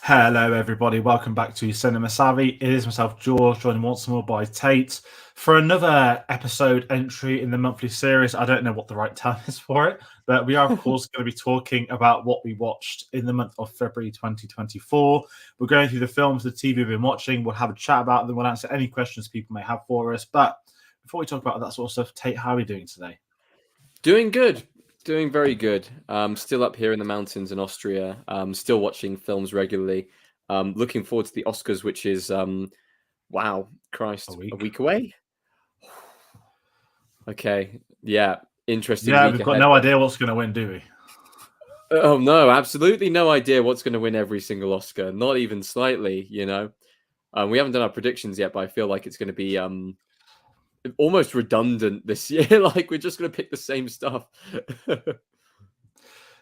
Hello, everybody. Welcome back to Cinema Savvy. It is myself, George, joined once more by Tate for another episode entry in the monthly series. I don't know what the right term is for it, but we are, of course, going to be talking about what we watched in the month of February 2024. We're going through the films, the TV we've been watching. We'll have a chat about them. We'll answer any questions people may have for us. But before we talk about that sort of stuff, Tate, how are we doing today? Doing good. Doing very good. Still up here in the mountains in Austria. Still watching films regularly. Looking forward to the Oscars, which is, wow, Christ, a week away? Okay, yeah, interesting Yeah, week we've got ahead. no idea what's going to win, do we? Oh, no, absolutely no idea what's going to win every single Oscar. Not even slightly, you know. We haven't done our predictions yet, but I feel like it's going to be almost redundant this year. Like, we're just going to pick the same stuff.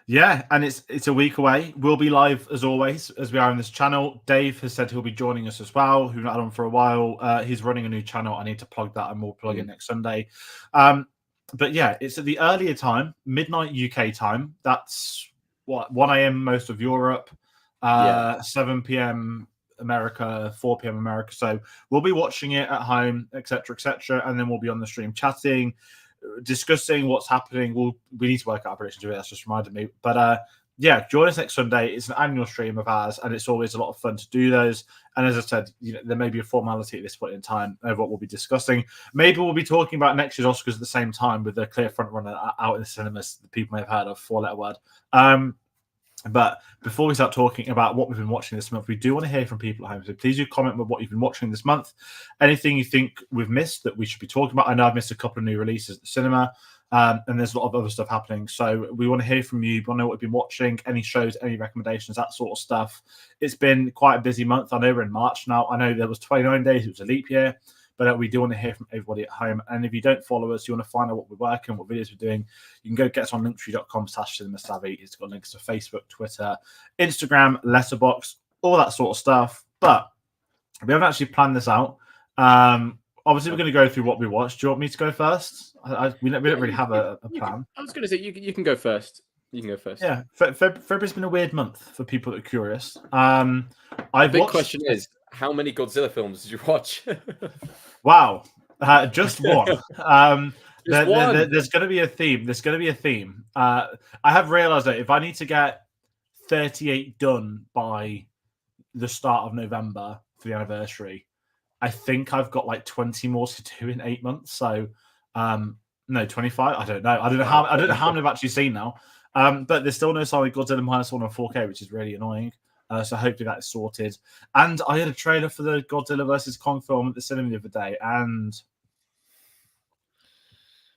Yeah, and it's a week away. We'll be live as always, as we are on this channel. Dave has said he'll be joining us as well, who's not had on for a while. He's running a new channel. I need to plug that, and we'll plug it next Sunday. But yeah, it's at the earlier time, midnight UK time. That's what 1 a.m. most of Europe, 7 p.m. America, 4 p.m. America. So we'll be watching it at home, etc., etc., and then we'll be on the stream chatting, discussing what's happening. We need to work out our predictions. That's just reminded me. But yeah, join us next Sunday. It's an annual stream of ours, and it's always a lot of fun to do those. And as I said, there may be a formality at this point in time of what we'll be discussing. Maybe we'll be talking about next year's Oscars at the same time with a clear front runner out in the cinemas that people may have heard of, 4-letter word. But before we start talking about what we've been watching this month, we do want to hear from people at home. So please do comment with what you've been watching this month. Anything you think we've missed that we should be talking about. I know I've missed a couple of new releases at the cinema, and there's a lot of other stuff happening. So we want to hear from you. We want to know what you've been watching, any shows, any recommendations, that sort of stuff. It's been quite a busy month. I know we're in March now. I know there was 29 days. It was a leap year. But we do want to hear from everybody at home. And if you don't follow us, you want to find out what we're working, what videos we're doing, you can go get us on linktree.com/cinemasavvy. It's got links to Facebook, Twitter, Instagram, Letterboxd, all that sort of stuff. But we haven't actually planned this out. Obviously, we're going to go through what we watched. Do you want me to go first? We don't really have a plan. I was going to say, you can go first. You can go first. Yeah, February's been a weird month for people that are curious. Big question is, how many Godzilla films did you watch? Wow, just one. There's going to be a theme. There's going to be a theme. I have realized that if I need to get 38 done by the start of November for the anniversary, I think I've got like 20 more to do in 8 months. So, no, 25. I don't know. I don't know how many I've actually seen now. But there's still no sign of Godzilla minus one on 4K, which is really annoying. So hopefully that is sorted. And I had a trailer for the Godzilla versus Kong film at the cinema the other day, and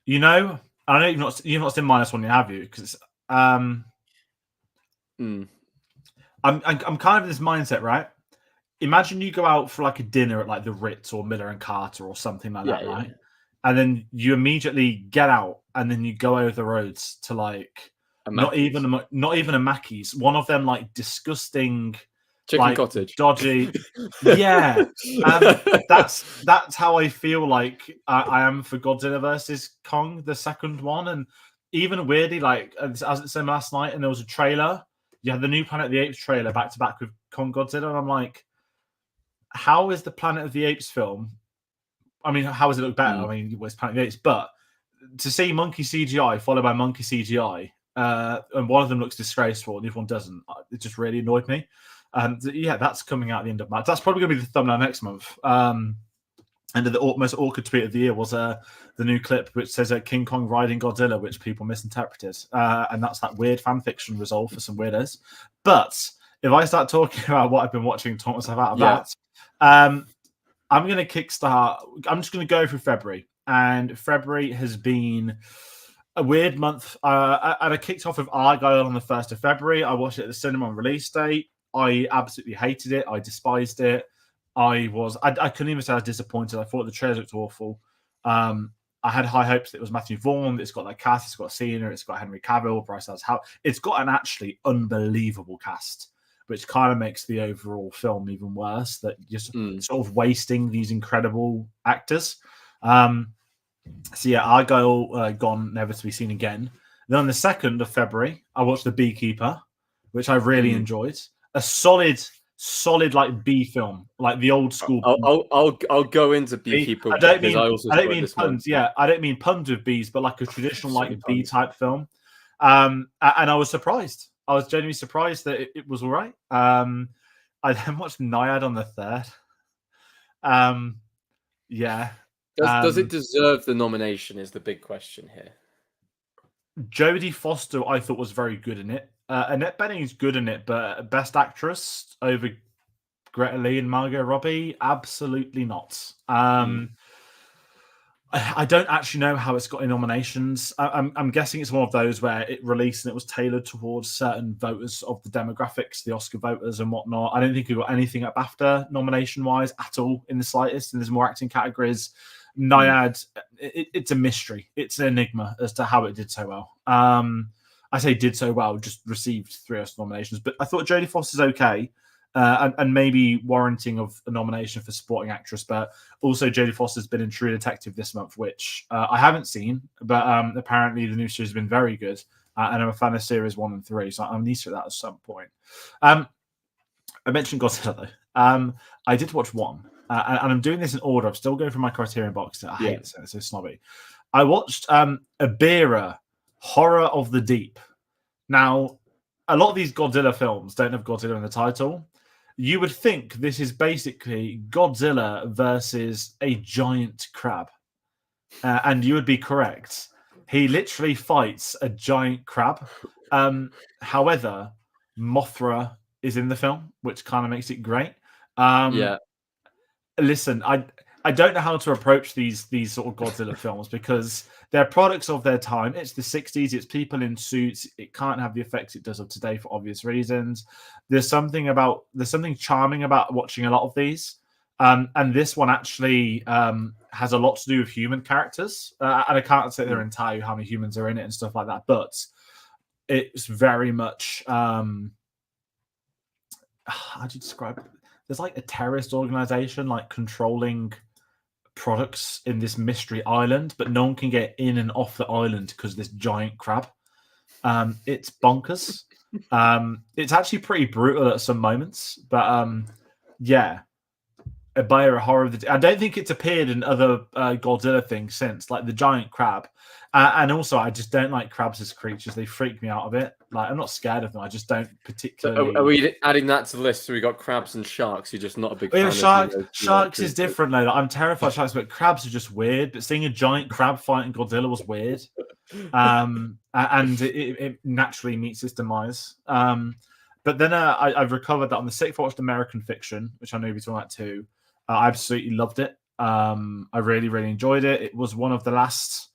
I know you've not seen minus one, have you? Because I'm kind of in this mindset, right? Imagine you go out for like a dinner at like the Ritz or Miller and Carter or something like that, right? And then you immediately get out, and then you go over the roads to like. Not even a Mackey's. One of them like disgusting chicken cottage, dodgy. Yeah, that's how I feel like I am for Godzilla versus Kong, the second one. And even weirdly, like as it said last night, and there was a trailer. You had the new Planet of the Apes trailer back to back with Kong Godzilla, and I'm like, how is the Planet of the Apes film? I mean, how does it look better? I mean, it's Planet of the Apes, but to see monkey CGI followed by monkey CGI. And one of them looks disgraceful and the other one doesn't. It just really annoyed me. Yeah, that's coming out at the end of March. That's probably going to be the thumbnail next month. And the most awkward tweet of the year was the new clip which says King Kong riding Godzilla, which people misinterpreted. And that's that weird fan fiction resolve for some weirdos. But if I start talking about what I've been watching and talk myself out of that, I'm going to kickstart. I'm just going to go through February. And February has been a weird month. And I kicked off with Argyle on the 1st of February. I watched it at the cinema on release date. I absolutely hated it. I despised it. I couldn't even say I was disappointed. I thought the trailer looked awful. I had high hopes that it was Matthew Vaughn. It's got that cast. It's got Cena. It's got Henry Cavill. Bryce Dallas Howard. It's got an actually unbelievable cast, which kind of makes the overall film even worse. That you're sort of wasting these incredible actors. So yeah, Argyle gone, never to be seen again. Then on the 2nd of February, I watched The Beekeeper, which I really enjoyed. A solid solid like B film, like the old school. I'll go into Beekeeper because I also saw it this month. Puns. Yeah, I don't mean puns with bees, but like a traditional So like many B puns. type film. And I was surprised. I was genuinely surprised that it was all right. I then watched Naiad on the 3rd. Yeah. Does it deserve the nomination? Is the big question here. Jodie Foster, I thought was very good in it. Annette Bening's good in it, but Best Actress over Greta Lee and Margot Robbie, absolutely not. I don't actually know how it's got any nominations. I'm guessing it's one of those where it released and it was tailored towards certain voters of the demographics, the Oscar voters and whatnot. I don't think it got anything at BAFTA nomination-wise at all in the slightest, and there's more acting categories. Naiad, it's a mystery. It's an enigma as to how it did so well. I say did so well, just received 3 Oscar nominations, but I thought Jodie Foster's okay. And maybe warranting of a nomination for supporting actress, but also Jodie Foster's been in True Detective this month, which I haven't seen, but apparently the new series has been very good, and I'm a fan of series 1 and 3, so I need to do that at some point. I mentioned Godzilla though. I did watch 1, and I'm doing this in order. I'm still going through my Criterion box. I hate it, it's so snobby. I watched Ibira, Horror of the Deep. Now, a lot of these Godzilla films don't have Godzilla in the title. You would think this is basically Godzilla versus a giant crab. And you would be correct. He literally fights a giant crab. However, Mothra is in the film, which kind of makes it great. Listen, I don't know how to approach these sort of Godzilla films because they're products of their time. It's the 60s. It's people in suits. It can't have the effects it does of today for obvious reasons. There's something charming about watching a lot of these. And this one actually has a lot to do with human characters. And I can't sit there and tell you how many humans are in it and stuff like that. But it's very much... how do you describe it? There's like a terrorist organization like controlling products in this mystery island, but no one can get in and off the island because of this giant crab. It's bonkers. It's actually pretty brutal at some moments, but yeah. Ibira, Horror of the... I don't think it's appeared in other Godzilla things since, like the giant crab. And also, I just don't like crabs as creatures. They freak me out a bit. Like, I'm not scared of them. I just don't particularly... So are we adding that to the list? So we got crabs and sharks. You're just not a big fan of sharks is different, though. Like, I'm terrified of sharks, but crabs are just weird. But seeing a giant crab fighting Godzilla was weird. And it naturally meets its demise. But then I've recovered that on the 6th. I watched American Fiction, which I know you'll be talking about too. I absolutely loved it. I really, really enjoyed it. It was one of the last...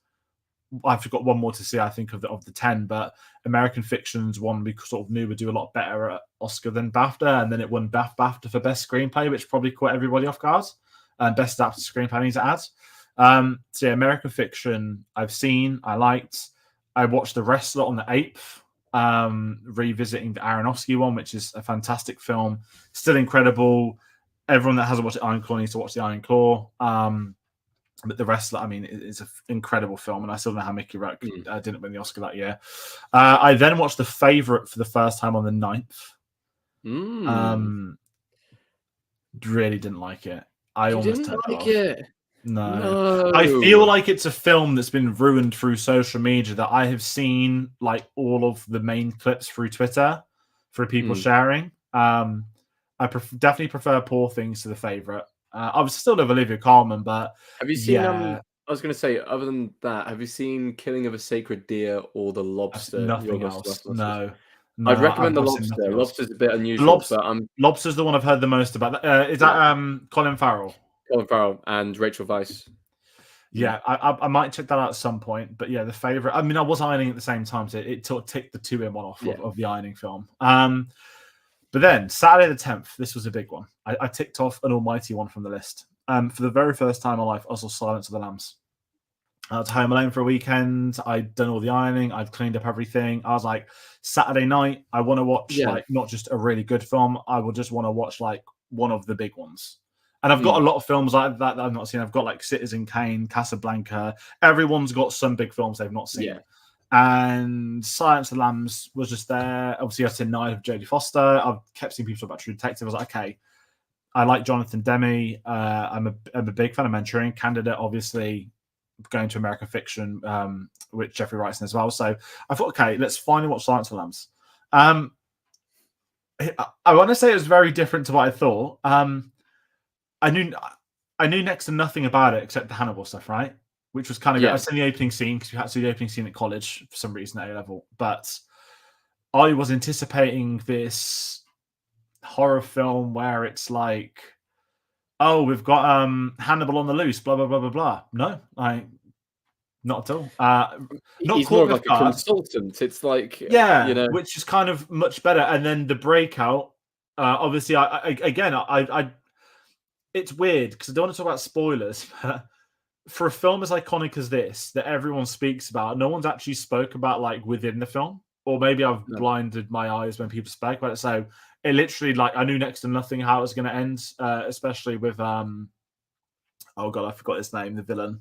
I've got one more to see, I think, of the 10, but American Fiction's one we sort of knew would do a lot better at Oscar than BAFTA, and then it won BAFTA for Best Screenplay, which probably caught everybody off guard. Best Adapted Screenplay I need to add. So yeah, American Fiction I've seen, I liked. I watched The Wrestler on the 8th, revisiting the Aronofsky one, which is a fantastic film. Still incredible. Everyone that hasn't watched the Iron Claw needs to watch the Iron Claw. But The Wrestler, I mean, it's an incredible film, and I still know how Mickey Rourke didn't win the Oscar that year. I then watched The Favourite for the first time on the 9th. Really didn't like it. I almost turned it off. It? No. I feel like it's a film that's been ruined through social media, that I have seen like all of the main clips through Twitter for people sharing. I definitely prefer Poor Things to The Favourite. I was still love Olivia Colman, but have you seen? I was going to say, other than that, have you seen Killing of a Sacred Deer or The Lobster? Nothing else. No. I'd recommend The Lobster. Lobster's a bit unusual, but Lobster's the one I've heard the most about. Is that Colin Farrell? Colin Farrell and Rachel Weisz. Yeah, I might check that out at some point. But yeah, The Favourite. I mean, I was ironing at the same time, so it sort of ticked the 2-in-1 off of the ironing film. But then, Saturday the 10th, this was a big one. I ticked off an almighty one from the list. For the very first time in my life, I saw Silence of the Lambs. I was home alone for a weekend. I'd done all the ironing. I'd cleaned up everything. I was like, Saturday night, I want to watch like not just a really good film. I will just want to watch like one of the big ones. And I've got a lot of films like that I've not seen. I've got like Citizen Kane, Casablanca. Everyone's got some big films they've not seen. and Silence of the Lambs was just there. Obviously, I've seen Night of Jodie Foster. I've kept seeing people talk about True Detective. I was like, okay, I like Jonathan Demme. I'm a big fan of Manchurian Candidate, obviously going to American Fiction, which Jeffrey writes in as well. So I thought, okay, let's finally watch Silence of the Lambs. I want to say it was very different to what I thought. I knew next to nothing about it except the Hannibal stuff, right? Which was kind of good. I've seen the opening scene because we had to see the opening scene at college for some reason at A level. But I was anticipating this horror film where it's like, oh, we've got Hannibal on the loose, blah blah blah blah blah. No, not at all. Not He's more of like a consultant. It's like which is kind of much better. And then the breakout. Obviously, I it's weird because I don't want to talk about spoilers, but for a film as iconic as this that everyone speaks about, no one's actually spoke about like within the film, or maybe I've blinded my eyes when people spoke about it. So it literally, like, I knew next to nothing how it was going to end, especially with oh god, I forgot his name, the villain,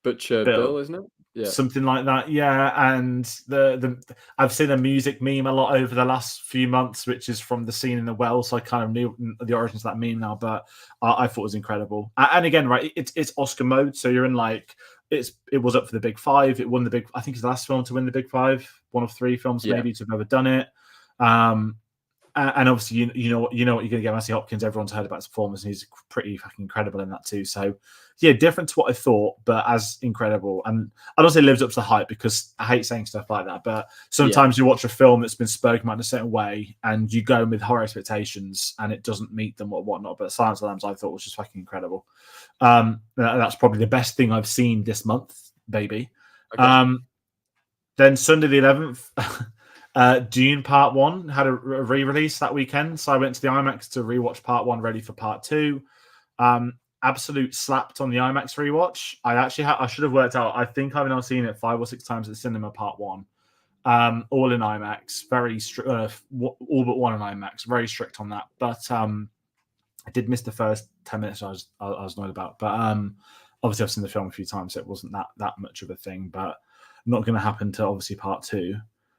Butcher Bill, isn't it? Yeah, something like that. Yeah, and the I've seen a music meme a lot over the last few months, which is from the scene in the well, so I kind of knew the origins of that meme now. But I thought it was incredible. And again, right, it's Oscar mode, so you're in like it was up for the Big Five. It won the big. I think it's the last film to win the Big Five. One of 3 films maybe to have ever done it. And obviously, you know what you're going to get. Anthony Hopkins, everyone's heard about his performance, and he's pretty fucking incredible in that too. So, yeah, different to what I thought, but as incredible. And I don't say it lives up to the hype because I hate saying stuff like that. But sometimes you watch a film that's been spoken about in a certain way, and you go in with higher expectations, and it doesn't meet them or whatnot. But Silence of the Lambs, I thought was just fucking incredible. That's probably the best thing I've seen this month, baby. Okay. Then Sunday the 11th. Dune Part 1 had a re-release that weekend, so I went to the IMAX to rewatch Part 1, ready for Part 2. Absolute slapped on the IMAX rewatch. I should have worked out. I think I've now seen it 5 or 6 times at the cinema. Part 1, all in IMAX. Very strict, all but one in IMAX. Very strict on that. But I did miss the first 10 minutes. I was annoyed about. But obviously I've seen the film a few times, so it wasn't that much of a thing. But not going to happen to obviously Part 2.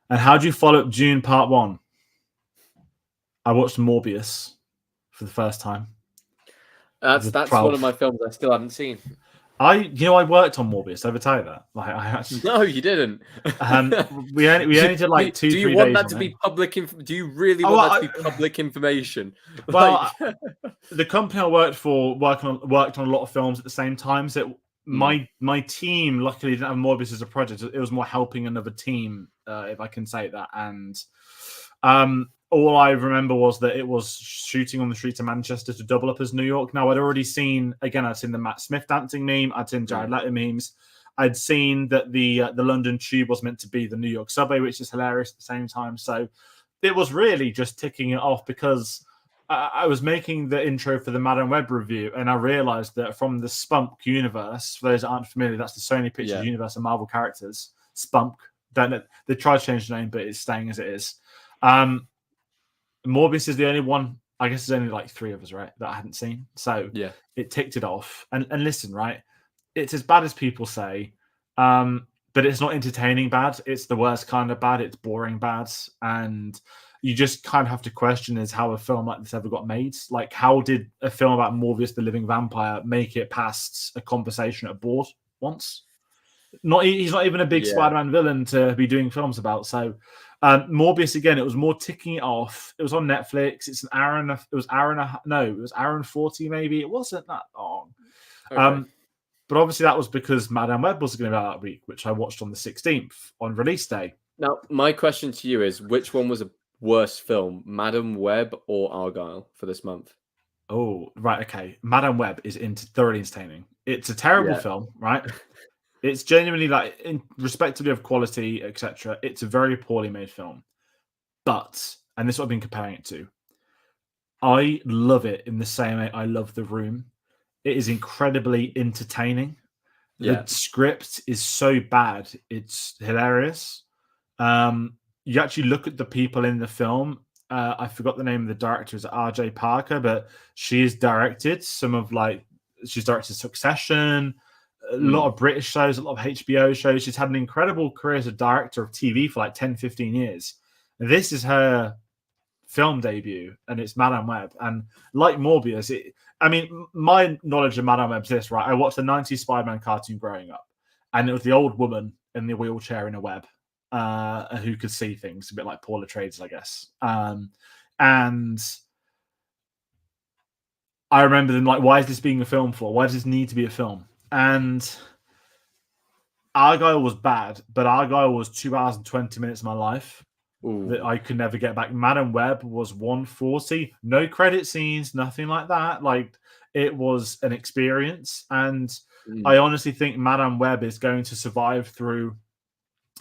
And how do you follow up Dune Part 1? I watched Morbius for the first time. That's one of my films I still haven't seen. I worked on Morbius. Did I ever tell you that? Like, I actually... No, you didn't. We only did like 2-3 days. Do you want that to be public? Do you really want that to be public information? Well, the company I worked for worked on a lot of films at the same time. So my team luckily didn't have Morbius as a project. It was more helping another team, if I can say that. And all I remember was that it was shooting on the streets of Manchester to double up as New York. Now, I'd already seen the Matt Smith dancing meme. I'd seen Jared Leto memes. I'd seen that the London Tube was meant to be the New York subway, which is hilarious at the same time. So it was really just ticking it off because I was making the intro for the Madame Web review, and I realized that from the Spunk universe, for those that aren't familiar, that's the Sony Pictures universe of Marvel characters. Spunk. They tried to change the name, but it's staying as it is. Morbius is the only one. I guess there's only like 3 of us, right, that I hadn't seen. So it ticked it off. And listen, right, it's as bad as people say, but it's not entertaining bad. It's the worst kind of bad. It's boring bad. And you just kind of have to question is how a film like this ever got made. Like, how did a film about Morbius the living vampire make it past a conversation at a board once? He's not even a big Spider-Man villain to be doing films about. So Morbius, again, it was more ticking it off. It was on Netflix. It's an hour and it was hour and 40 maybe. It wasn't that long. Okay. But obviously that was because Madame Web was going to be out that week, which I watched on the 16th on release day. Now, my question to you is, which one was a worse film, Madame Web or Argyle for this month? Oh, right. Okay. Madame Web is thoroughly entertaining. It's a terrible film, right? It's genuinely, like, in respectively of quality, etc. It's a very poorly made film. But, and this is what I've been comparing it to, I love it in the same way I love The Room. It is incredibly entertaining. The script is so bad, it's hilarious. You actually look at the people in the film. I forgot the name of the director, is RJ Parker, but she's directed Succession, a lot of British shows, a lot of HBO shows. She's had an incredible career as a director of TV for like 10, 15 years. This is her film debut, and it's Madame Web. And like Morbius, my knowledge of Madame Web's this, right? I watched the 90s Spider-Man cartoon growing up, and it was the old woman in the wheelchair in a web who could see things, a bit like Paula Trades, I guess. And I remember them like, why is this being a film for? Why does this need to be a film? And Argyle was bad, but Argyle was 2 hours and 20 minutes of my life that I could never get back. Madame Web was 140, no credit scenes, nothing like that. Like, it was an experience. And I honestly think Madame Web is going to survive through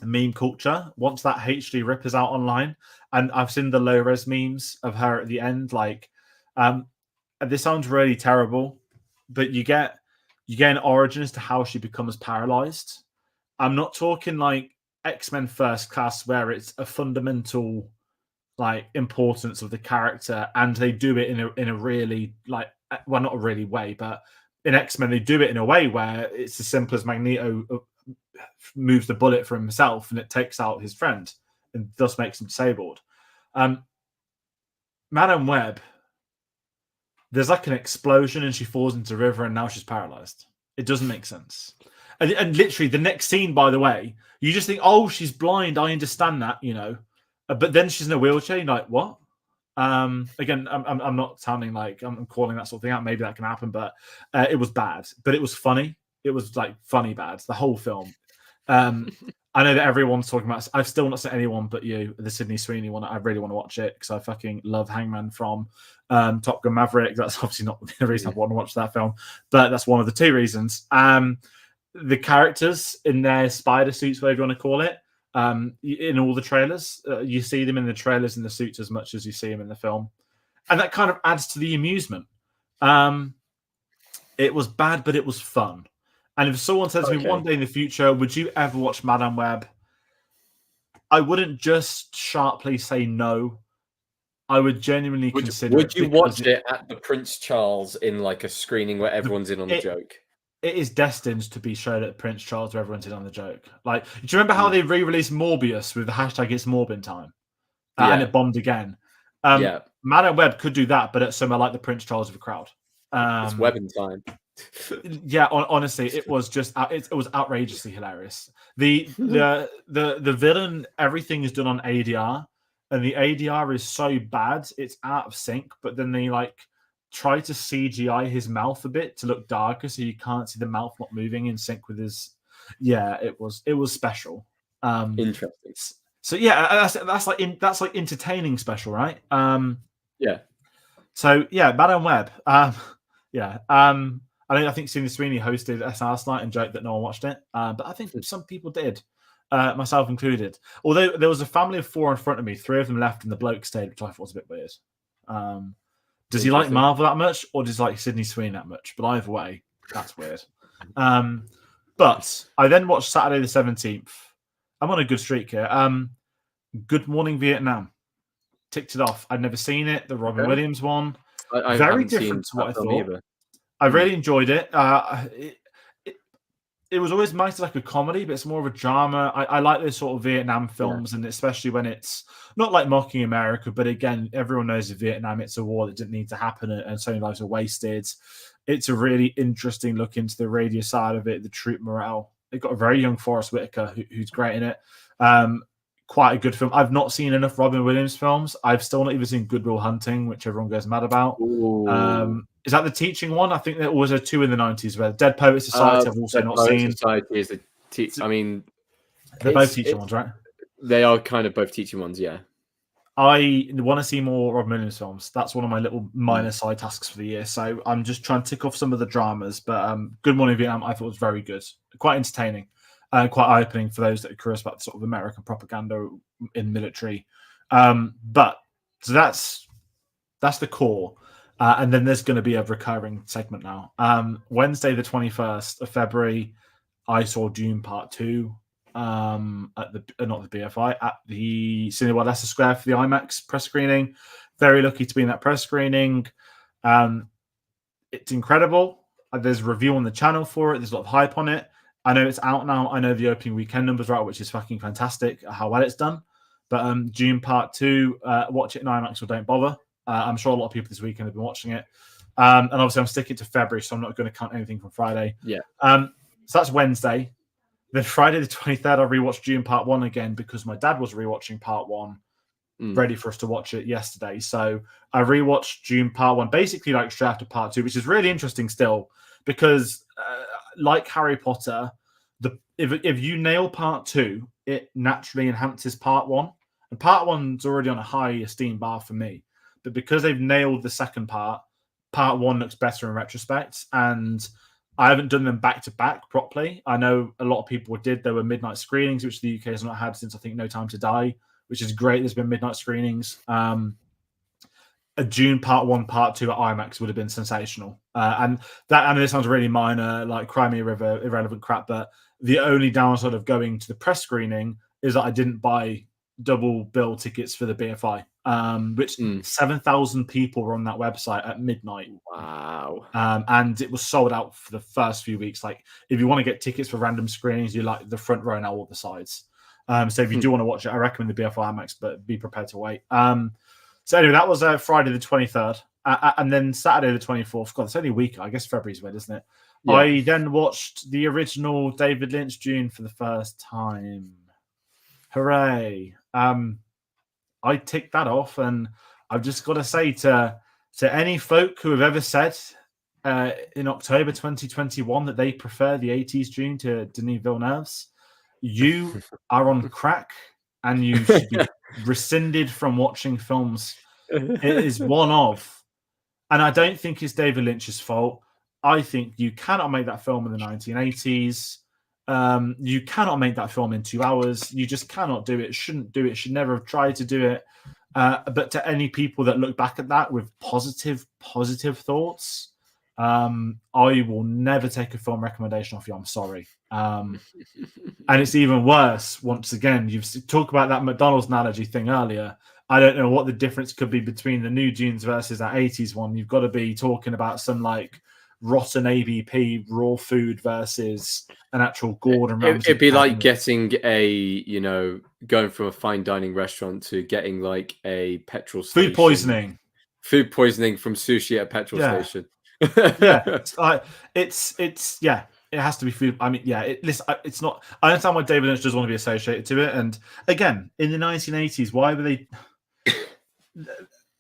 meme culture once that HD rip is out online. And I've seen the low-res memes of her at the end. Like, this sounds really terrible, but you get an origin as to how she becomes paralyzed. I'm not talking like X-Men First Class, where it's a fundamental like importance of the character, and they do it in a really like, well, not a really way, but in X-Men they do it in a way where it's as simple as Magneto moves the bullet for himself and it takes out his friend and thus makes him disabled. Madame Web, there's like an explosion and she falls into the river and now she's paralyzed. It doesn't make sense. And literally the next scene, by the way, you just think, oh, she's blind. I understand that, you know. But then she's in a wheelchair. You're like, what? Again, I'm not sounding like I'm calling that sort of thing out. Maybe that can happen, but it was bad. But it was funny. It was like funny bad. The whole film. I know that everyone's talking about. I've still not seen anyone but you, the Sydney Sweeney one. I really want to watch it because I fucking love Hangman from Top Gun Maverick. That's obviously not the reason I want to watch that film, but that's one of the two reasons. The characters in their spider suits, whatever you want to call it, in all the trailers, you see them in the trailers in the suits as much as you see them in the film, and that kind of adds to the amusement. It was bad, but it was fun. And if someone says to me one day in the future, would you ever watch Madame Web? I wouldn't just sharply say no. I would genuinely consider it. Would you watch it at the Prince Charles in like a screening where everyone's in on the joke? It is destined to be shown at Prince Charles where everyone's in on the joke. Like, do you remember how they re-released Morbius with the hashtag It's Morbin Time? And it bombed again. Madame Web could do that, but at somewhere like the Prince Charles of a crowd. It's Webbing time. Yeah, honestly, it was just it was outrageously hilarious. The villain, everything is done on ADR, and the ADR is so bad it's out of sync. But then they like try to CGI his mouth a bit to look darker, so you can't see the mouth not moving in sync with his. Yeah, it was special. Interesting. So yeah, that's like entertaining special, right? Yeah. So yeah, Madame Web. I think Sydney Sweeney hosted S last night and joked that no one watched it, but I think some people did, myself included. Although there was a family of 4 in front of me, 3 of them left and the bloke stayed, which I thought was a bit weird. Does he like Marvel that much, or does he like Sydney Sweeney that much? But either way, that's weird. But I then watched Saturday the 17th. I'm on a good streak here. Good Morning Vietnam. Ticked it off. I'd never seen it. The Robin Williams one. I very different to what I thought. Either. I really enjoyed it. It was always nice like a comedy, but it's more of a drama. I like those sort of Vietnam films, and especially when it's not like mocking America, but again, everyone knows in Vietnam it's a war that didn't need to happen, and so many lives are wasted. It's a really interesting look into the radio side of it, the troop morale. They've got a very young Forrest Whitaker who's great in it. Quite a good film. I've not seen enough Robin Williams films. I've still not even seen Good Will Hunting, which everyone goes mad about. Is that the teaching one? I think there was a 2 in the 90s where Dead Poet Society I've also not seen. Society is the I mean, they're both teaching ones, right? They are kind of both teaching ones, yeah. I want to see more Robin Williams films. That's one of my little minor side tasks for the year. So I'm just trying to tick off some of the dramas. But Good Morning Vietnam, I thought was very good, quite entertaining. Quite eye-opening for those that are curious about sort of American propaganda in military. But so that's the core. And then there's going to be a recurring segment now. Wednesday, the 21st of February, I saw Dune Part 2 at the not the BFI, at the Cineworld Leicester Square for the IMAX press screening. Very lucky to be in that press screening. It's incredible. There's a review on the channel for it. There's a lot of hype on it. I know it's out now. I know the opening weekend numbers are out, which is fucking fantastic, how well it's done. But Dune Part 2, watch it in IMAX or don't bother. I'm sure a lot of people this weekend have been watching it. And obviously I'm sticking to February, so I'm not going to count anything from Friday. Yeah. So that's Wednesday. Then Friday the 23rd, I rewatched Dune Part 1 again because my dad was rewatching Part 1, ready for us to watch it yesterday. So I rewatched Dune Part 1, basically like straight after Part 2, which is really interesting still because like Harry Potter, if you nail Part 2, it naturally enhances Part 1. And Part 1's already on a high esteem bar for me. But because they've nailed the second part, Part 1 looks better in retrospect. And I haven't done them back to back properly. I know a lot of people did. There were midnight screenings, which the UK has not had since I think No Time to Die, which is great. There's been midnight screenings. A Dune Part 1, Part 2 at IMAX would have been sensational. And I know this sounds really minor, like Cry Me a River, irrelevant crap, but the only downside of going to the press screening is that I didn't buy double bill tickets for the BFI, which 7,000 people were on that website at midnight. Wow. And it was sold out for the first few weeks. Like, if you want to get tickets for random screenings, you like the front row now or the sides. So if you do want to watch it, I recommend the BFI IMAX, but be prepared to wait. So anyway, that was Friday the 23rd. And then Saturday the 24th. God, it's only a week. I guess February's weird, isn't it? Yeah. I then watched the original David Lynch Dune for the first time. Hooray. I ticked that off, and I've just got to say to any folk who have ever said in October 2021 that they prefer the 80s Dune to Denis Villeneuve's, you are on crack, and you should be rescinded from watching films. It is one of, and I don't think it's David Lynch's fault. I think you cannot make that film in the 1980s. You cannot make that film in 2 hours. You just cannot do it. Shouldn't do it. Should never have tried to do it. But to any people that look back at that with positive thoughts, I will never take a film recommendation off you. I'm sorry. And it's even worse. Once again, you've talked about that McDonald's analogy thing earlier. I don't know what the difference could be between the new Dunes versus that 80s one. You've got to be talking about some like rotten ABP raw food versus an actual Gordon Ramsay. It'd be like getting going from a fine dining restaurant to getting like a petrol station. Food poisoning from sushi at a petrol station. It's it has to be food. I mean, it's not. I understand why David Lynch does want to be associated to it. And again, in the 1980s, why were they?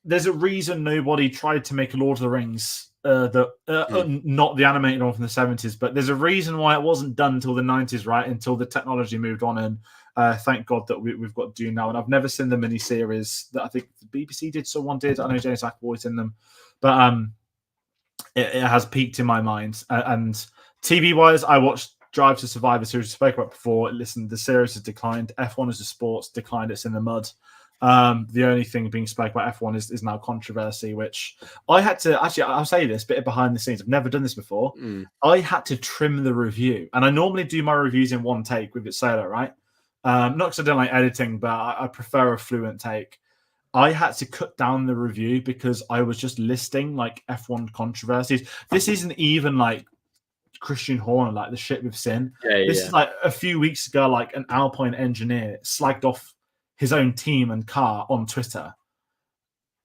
There's a reason nobody tried to make a Lord of the Rings. Not the animated one from the 70s, but there's a reason why it wasn't done until the 90s, right? Until the technology moved on, and thank God that we've got Dune now. And I've never seen the miniseries that I think the BBC did. Someone did. I know James McAvoy's in them, but it has peaked in my mind. And TV wise, I watched Drive to Survive, a series I spoke about before. Listen, the series has declined. F1 as a sport's declined. It's in the mud. The only thing being spoke about F1 is now controversy, which I had to actually, I'll say this bit behind the scenes. I've never done this before. I had to trim the review, and I normally do my reviews in one take with it solo, right? Not because I don't like editing, but I prefer a fluent take. I had to cut down the review because I was just listing like F1 controversies. This isn't even like Christian Horner, like the shit we've seen. This is like a few weeks ago, like an Alpine engineer slagged off his own team and car on Twitter.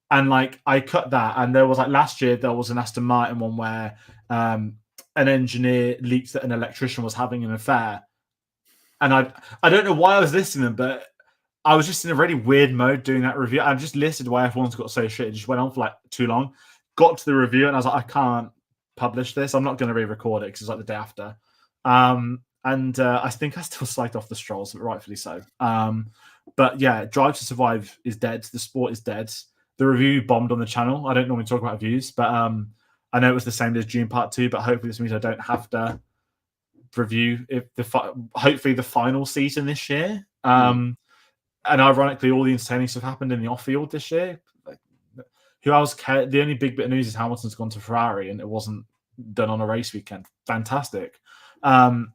And like I cut that, and there was like last year there was an Aston Martin one where an engineer leaked that an electrician was having an affair. And I don't know why I was listing them, but I was just in a really weird mode doing that review. I just listed why everyone's got so shit. It just went on for like too long. Got to the review and I was like, I can't publish this. I'm not going to re-record it because it's like the day after. I think I still slagged off the Strolls, but rightfully so. But yeah, Drive to Survive is dead. The sport is dead. The review bombed on the channel. I don't normally talk about views, but I know it was the same as Dune Part 2, but hopefully this means I don't have to review hopefully the final season this year. And ironically, all the entertaining stuff happened in the off-field this year. Like, who else cared? The only big bit of news is Hamilton's gone to Ferrari, and it wasn't done on a race weekend. Fantastic.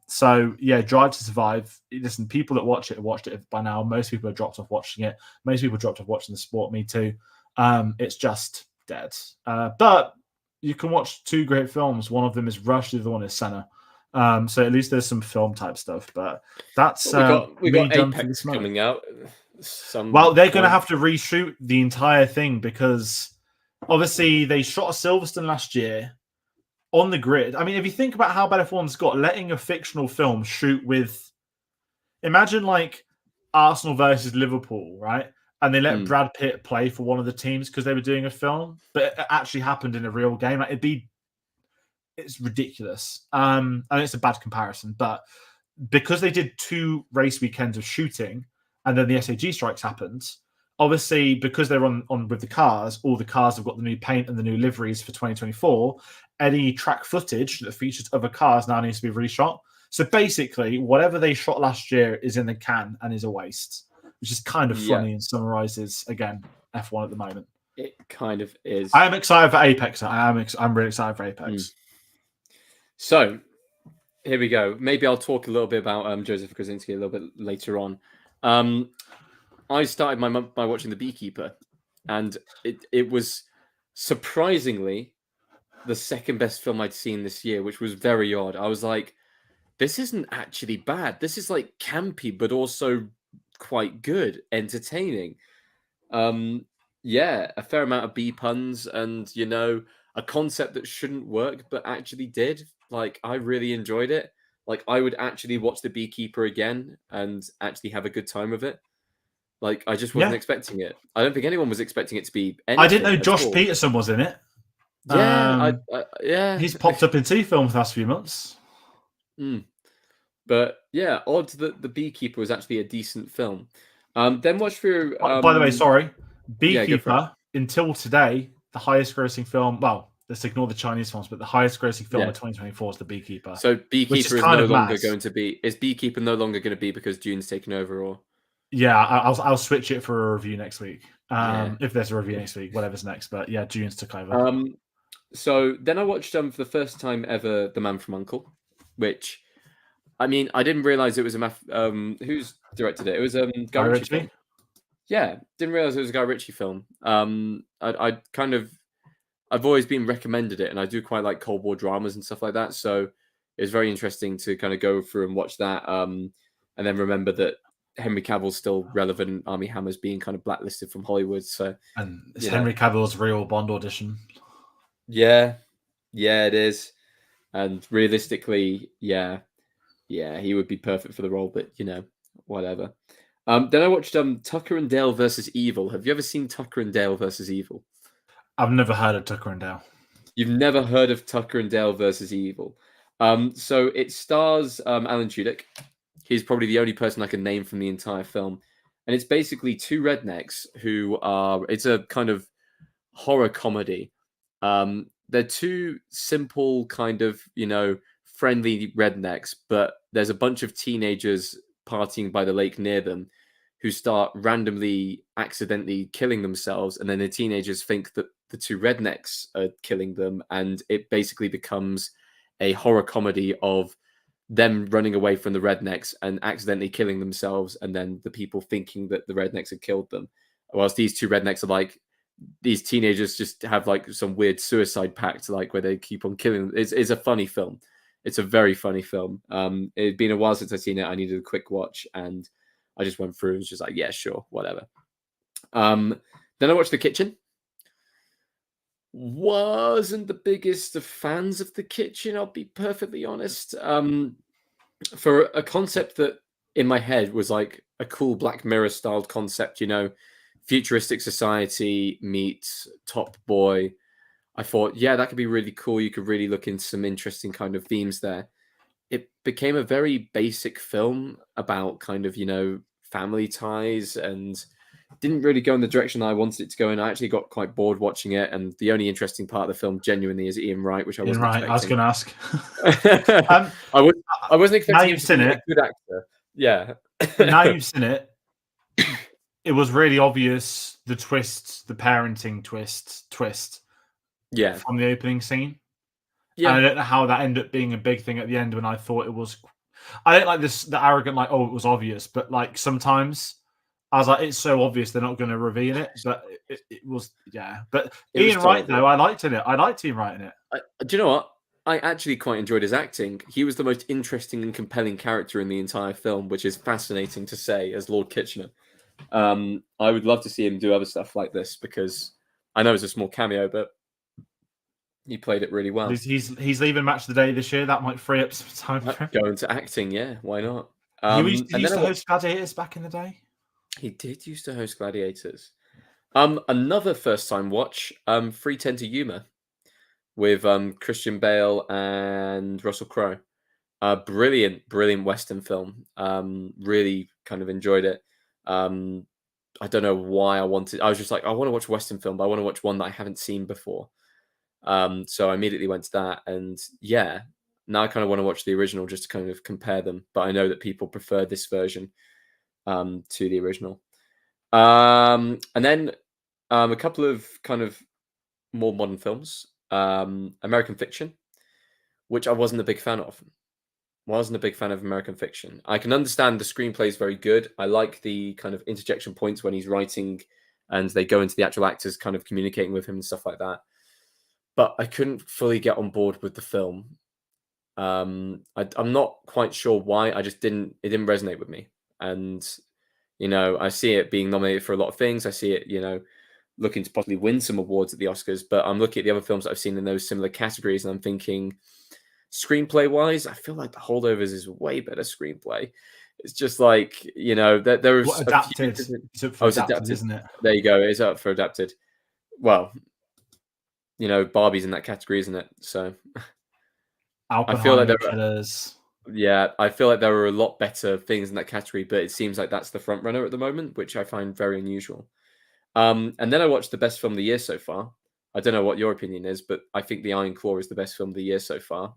So yeah, Drive to Survive. Listen, people that watch it have watched it by now. Most people have dropped off watching it. Most people dropped off watching the sport. Me too. It's just dead. But you can watch two great films. One of them is Rush, the other one is Senna. So at least there's some film type stuff. But that's we me got done for Apex this month. coming out. Well, they're going to have to reshoot the entire thing because obviously they shot a Silverstone last year on the grid. I mean, if you think about how bad F1's got, letting a fictional film shoot with, imagine like Arsenal versus Liverpool, right? And they let Brad Pitt play for one of the teams because they were doing a film, but it actually happened in a real game. Like, it's ridiculous. And it's a bad comparison, but because they did 2 race weekends of shooting and then the SAG strikes happened, obviously because they're on with the cars, all the cars have got the new paint and the new liveries for 2024. Any track footage that features other cars now needs to be reshot. So basically, whatever they shot last year is in the can and is a waste, which is kind of funny and summarizes, again, F1 at the moment. It kind of is. I am excited for Apex. I'm really excited for Apex. So, here we go. Maybe I'll talk a little bit about Joseph Krasinski a little bit later on. I started my month by watching The Beekeeper, and it was surprisingly the second best film I'd seen this year, which was very odd. I was like, this isn't actually bad. This is like campy, but also quite good, entertaining. A fair amount of bee puns and, a concept that shouldn't work, but actually did. Like, I really enjoyed it. Like, I would actually watch The Beekeeper again and actually have a good time with it. Like, I just wasn't expecting it. I don't think anyone was expecting it to be anything. I didn't know Josh Peterson was in it. Yeah, he's popped up in 2 films the last few months. But yeah, odd that The Beekeeper was actually a decent film. Then watch through. By the way, sorry, Beekeeper until today, the highest grossing film. Well, let's ignore the Chinese films, but the highest grossing film of 2024 is The Beekeeper. So Beekeeper is no longer going to be. Is Beekeeper no longer going to be because Dune's taken over, or? Yeah, I'll switch it for a review next week. If there's a review next week, whatever's next. But yeah, Dune's took over. So then I watched for the first time ever The Man from U.N.C.L.E., which, I mean, I didn't realize it was who's directed it? It was Guy Ritchie film. Yeah, didn't realize it was a Guy Ritchie film. I've always been recommended it, and I do quite like Cold War dramas and stuff like that. So it was very interesting to kind of go through and watch that, and then remember that Henry Cavill's still relevant. Armie Hammer's being kind of blacklisted from Hollywood. So, and it's Henry Cavill's real Bond audition. Yeah, it is. And realistically, yeah, he would be perfect for the role. But whatever. Then I watched Tucker and Dale versus Evil. Have you ever seen Tucker and Dale versus Evil? I've never heard of Tucker and Dale. You've never heard of Tucker and Dale versus Evil. So it stars Alan Tudyk. He's probably the only person I can name from the entire film. And it's basically 2 rednecks who are... It's a kind of horror comedy. They're 2 simple kind of, friendly rednecks, but there's a bunch of teenagers partying by the lake near them who start randomly, accidentally killing themselves. And then the teenagers think that the 2 rednecks are killing them. And it basically becomes a horror comedy of them running away from the rednecks and accidentally killing themselves, and then the people thinking that the rednecks had killed them. Whilst these 2 rednecks are like, these teenagers just have like some weird suicide pact, like where they keep on killing them. It's a funny film. It's a very funny film. It'd been a while since I'd seen it. I needed a quick watch, and I just went through and was just like, yeah, sure, whatever. Then I watched The Kitchen. Wasn't the biggest of fans of The Kitchen, I'll be perfectly honest. For a concept that in my head was like a cool Black Mirror styled concept, futuristic society meets Top Boy. I thought, yeah, that could be really cool. You could really look into some interesting kind of themes there. It became a very basic film about kind of, family ties, and didn't really go in the direction I wanted it to go in. I actually got quite bored watching it, and the only interesting part of the film genuinely is Ian Wright, which I wasn't expecting. I was going to ask. I wasn't expecting him to be a good actor. Yeah. Now you've seen it, it was really obvious the parenting twist. Yeah. From the opening scene. Yeah. And I don't know how that ended up being a big thing at the end when I thought it was. I don't like the arrogant, like, oh, it was obvious, but like sometimes I was like, it's so obvious they're not going to reveal it, but it was, yeah. But It was Ian Wright, tolerable. though, I liked it. I liked Ian Wright in it. Do you know what? I actually quite enjoyed his acting. He was the most interesting and compelling character in the entire film, which is fascinating to say as Lord Kitchener. I would love to see him do other stuff like this because I know it's a small cameo, but he played it really well. He's leaving Match of the Day this year. That might free up some time for him. Go into acting, yeah, why not? He used to host Gladiators back in the day. He did used to host Gladiators. Another first time watch, 3:10 to Yuma with Christian Bale and Russell Crowe. Brilliant Western film. Really kind of enjoyed it. I don't know why I was just like, I want to watch a Western film, but I want to watch one that I haven't seen before. So I immediately went to that, and yeah, now I kind of want to watch the original just to kind of compare them. But I know that people prefer this version to the original. And then a couple of kind of more modern films. American Fiction, which I wasn't a big fan of. Wasn't a big fan of American Fiction. I can understand the screenplay is very good. I like the kind of interjection points when he's writing and they go into the actual actors kind of communicating with him and stuff like that. But I couldn't fully get on board with the film. I'm not quite sure why. It didn't resonate with me. And, you know, I see it being nominated for a lot of things. I see it, you know, looking to possibly win some awards at the Oscars. But I'm looking at the other films that I've seen in those similar categories and I'm thinking, screenplay wise, I feel like The Holdovers is way better screenplay. It's just like, you know, there was adapted. It's up for adapted, isn't it? There you go. It's up for adapted. Well, you know, Barbie's in that category, isn't it? So I feel like killers. Yeah, I feel like there were a lot better things in that category, but it seems like that's the front runner at the moment, which I find very unusual. And then I watched the best film of the year so far. I don't know what your opinion is, but I think The Iron Claw is the best film of the year so far.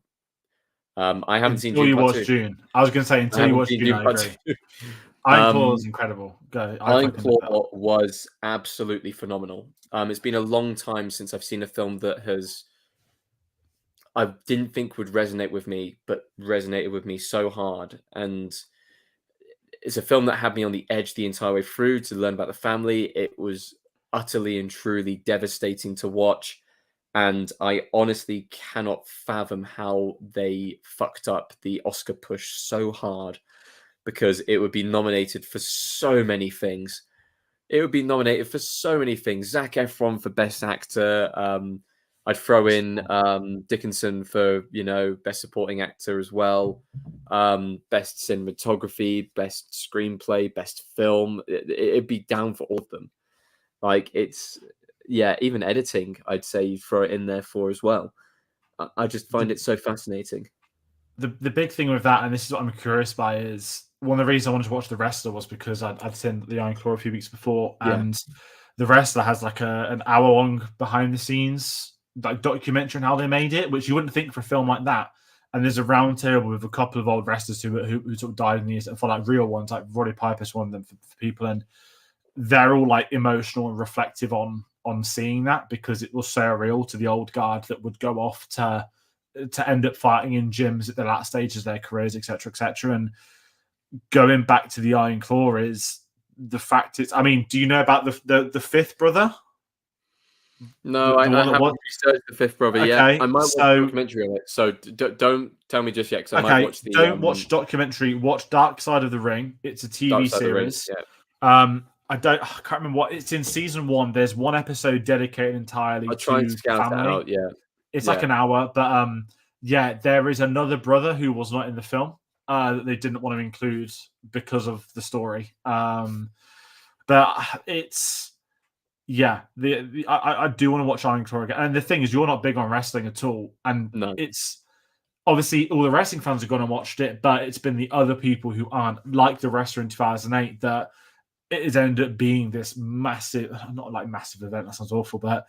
I haven't seen Dune. Until you watch Dune. I was going to say, until you watch Dune, I agree. Iron Claw is incredible. Iron Claw was absolutely phenomenal. It's been a long time since I've seen a film that I didn't think would resonate with me, but resonated with me so hard. And it's a film that had me on the edge the entire way through to learn about the family. It was utterly and truly devastating to watch. And I honestly cannot fathom how they fucked up the Oscar push so hard because it would be nominated for so many things. Zac Efron for Best Actor. I'd throw in Dickinson for, you know, Best Supporting Actor as well. Best Cinematography, Best Screenplay, Best Film. It'd be down for all of them. Like, it's... Yeah, even editing, I'd say you throw it in there for as well. I just find it so fascinating. The big thing with that, and this is what I'm curious by, is one of the reasons I wanted to watch The Wrestler was because I'd seen The Iron Claw a few weeks before, and The Wrestler has like an hour-long behind-the-scenes like documentary on how they made it, which you wouldn't think for a film like that. And there's a round table with a couple of old wrestlers who sort of died in the years, and for like real ones, like Roddy Piper's one of them for people, and they're all like emotional and reflective on seeing that because it was so real to the old guard that would go off to end up fighting in gyms at the last stages of their careers, etc., etc. And going back to the Iron Claw is the fact it's. I mean, do you know about the fifth brother? No, I haven't researched the fifth brother yet. I might watch a documentary on it, so don't tell me just yet because I might watch the. Don't watch documentary. Watch Dark Side of the Ring. It's a TV series. I can't remember what it's in season 1. There's one episode dedicated entirely to family. It out, it's like an hour, but there is another brother who was not in the film that they didn't want to include because of the story. But it's I do want to watch Iron Claw again. And the thing is, you're not big on wrestling at all, and it's obviously all the wrestling fans have gone and watched it, but it's been the other people who aren't, like The Wrestler in 2008, that it has ended up being this massive, not like massive event, that sounds awful, but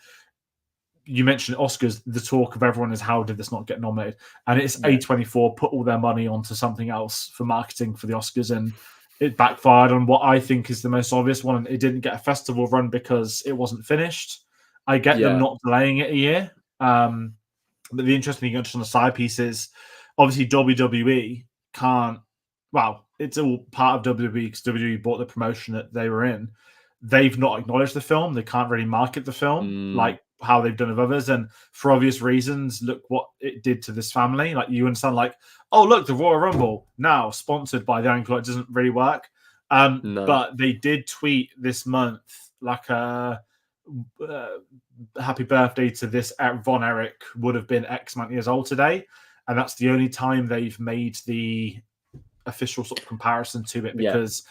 you mentioned Oscars, the talk of everyone is how did this not get nominated? And it's A24 put all their money onto something else for marketing for the Oscars, and it backfired on what I think is the most obvious one. It didn't get a festival run because it wasn't finished. I get them not delaying it a year. But the interesting thing just on the side piece is obviously WWE can't, well, it's all part of WWE because WWE bought the promotion that they were in. They've not acknowledged the film. They can't really market the film like how they've done with others. And for obvious reasons, look what it did to this family. Like, you understand, like, oh, look, the Royal Rumble now sponsored by the Iron Claw. It doesn't really work. No. But they did tweet this month like a happy birthday to this Von Erich would have been X amount of years old today. And that's the only time they've made the official sort of comparison to it, because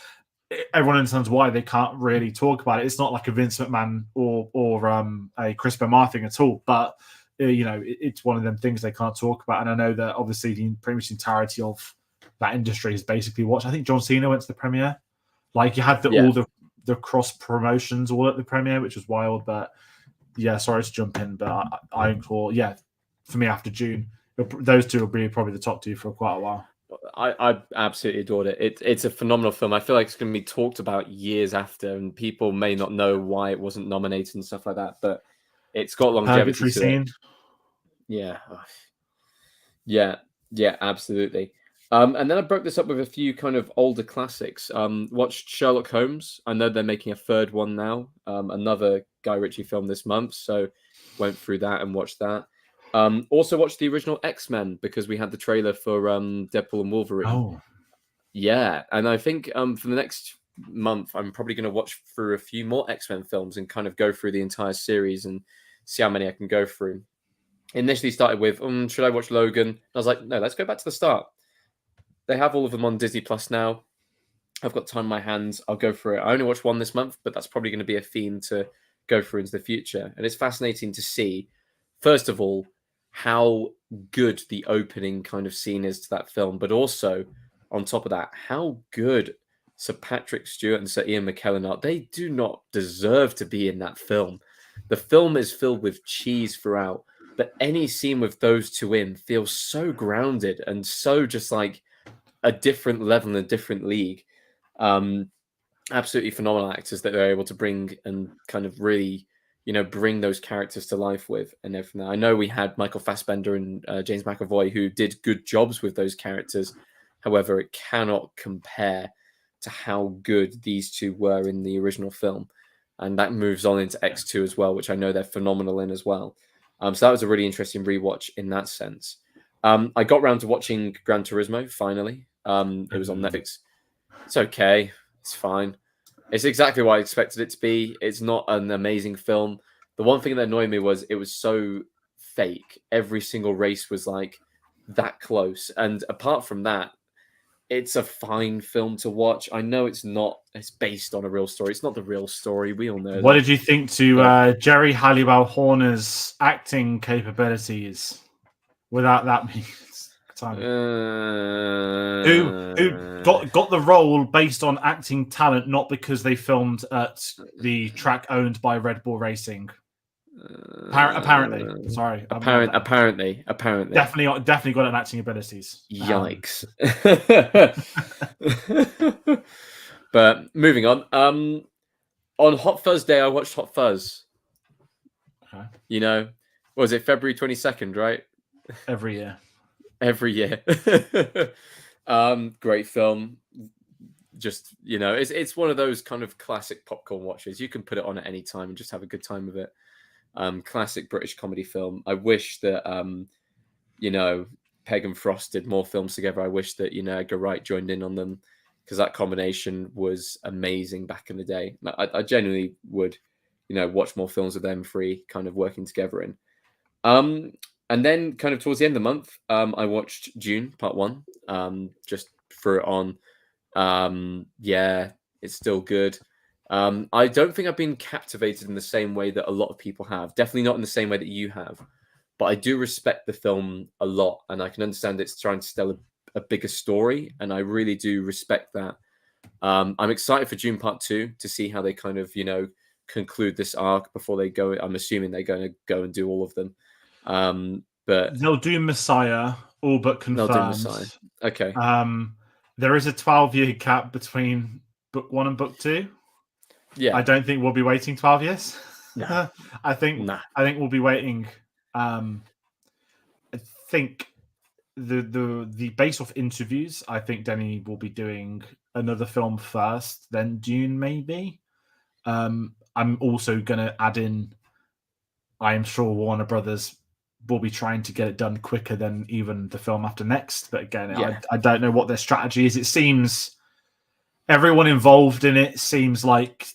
everyone understands why they can't really talk about it. It's not like a Vince McMahon or a Chris Benoit thing at all, but it's one of them things they can't talk about. And I know that obviously pretty much the entirety of that industry is basically watched. I think John Cena went to the premiere. Like, you had all the cross promotions all at the premiere, which was wild. But yeah, sorry to jump in, but Iron Claw, for me after June, those two will be probably the top two for quite a while. I absolutely adored it. It's a phenomenal film. I feel like it's going to be talked about years after, and people may not know why it wasn't nominated and stuff like that, but it's got longevity to it. Yeah, absolutely. And then I broke this up with a few kind of older classics. Watched Sherlock Holmes. I know they're making a third one now, another Guy Ritchie film this month, so went through that and watched that. Also watched the original X-Men because we had the trailer for Deadpool and Wolverine. Oh. Yeah, and I think for the next month, I'm probably going to watch through a few more X-Men films and kind of go through the entire series and see how many I can go through. Initially started with, should I watch Logan? I was like, no, let's go back to the start. They have all of them on Disney Plus now. I've got time in my hands. I'll go through it. I only watched one this month, but that's probably going to be a theme to go through into the future. And it's fascinating to see, first of all, how good the opening kind of scene is to that film, but also on top of that, how good Sir Patrick Stewart and Sir Ian McKellen are. They do not deserve to be in that film. The film is filled with cheese throughout, but any scene with those two in feels so grounded and so just like a different level and a different league. Absolutely phenomenal actors that they're able to bring and kind of really, bring those characters to life with and everything. I know we had Michael Fassbender and James McAvoy who did good jobs with those characters. However, it cannot compare to how good these two were in the original film. And that moves on into X2 as well, which I know they're phenomenal in as well. So that was a really interesting rewatch in that sense. I got around to watching Gran Turismo, finally. It was on Netflix. It's okay. It's fine. It's exactly what I expected it to be. It's not an amazing film. The one thing that annoyed me was it was so fake. Every single race was like that close. And apart from that, it's a fine film to watch. I know it's based on a real story. It's not the real story. We all know What did you think to Jerry Halliwell Horner's acting capabilities without that being who got the role based on acting talent, not because they filmed at the track owned by Red Bull Racing? Apparently. Definitely got an acting abilities. Yikes. But moving on. On Hot Fuzz Day, I watched Hot Fuzz. Okay. What was it, February 22nd, right? Every year. Great film. Just, it's one of those kind of classic popcorn watches. You can put it on at any time and just have a good time with it. Classic British comedy film. I wish that Peg and Frost did more films together. I wish that Edgar Wright joined in on them, because that combination was amazing back in the day. I genuinely would watch more films with them three kind of working together in. And then kind of towards the end of the month, I watched Dune Part 1. Just threw it on. It's still good. I don't think I've been captivated in the same way that a lot of people have. Definitely not in the same way that you have. But I do respect the film a lot, and I can understand it's trying to tell a bigger story, and I really do respect that. I'm excited for Dune Part 2 to see how they kind of, conclude this arc before they go. I'm assuming they're going to go and do all of them. But they'll do Messiah, all but confirmed. They'll do Messiah. Okay. There is a 12-year gap between book 1 and book 2. Yeah. I don't think we'll be waiting 12 years. No. I think we'll be waiting. I think the based off interviews, I think Denny will be doing another film first, then Dune, maybe. I'm also going to add in, I am sure Warner Brothers will be trying to get it done quicker than even the film after next. But again, I don't know what their strategy is. It seems everyone involved in it seems like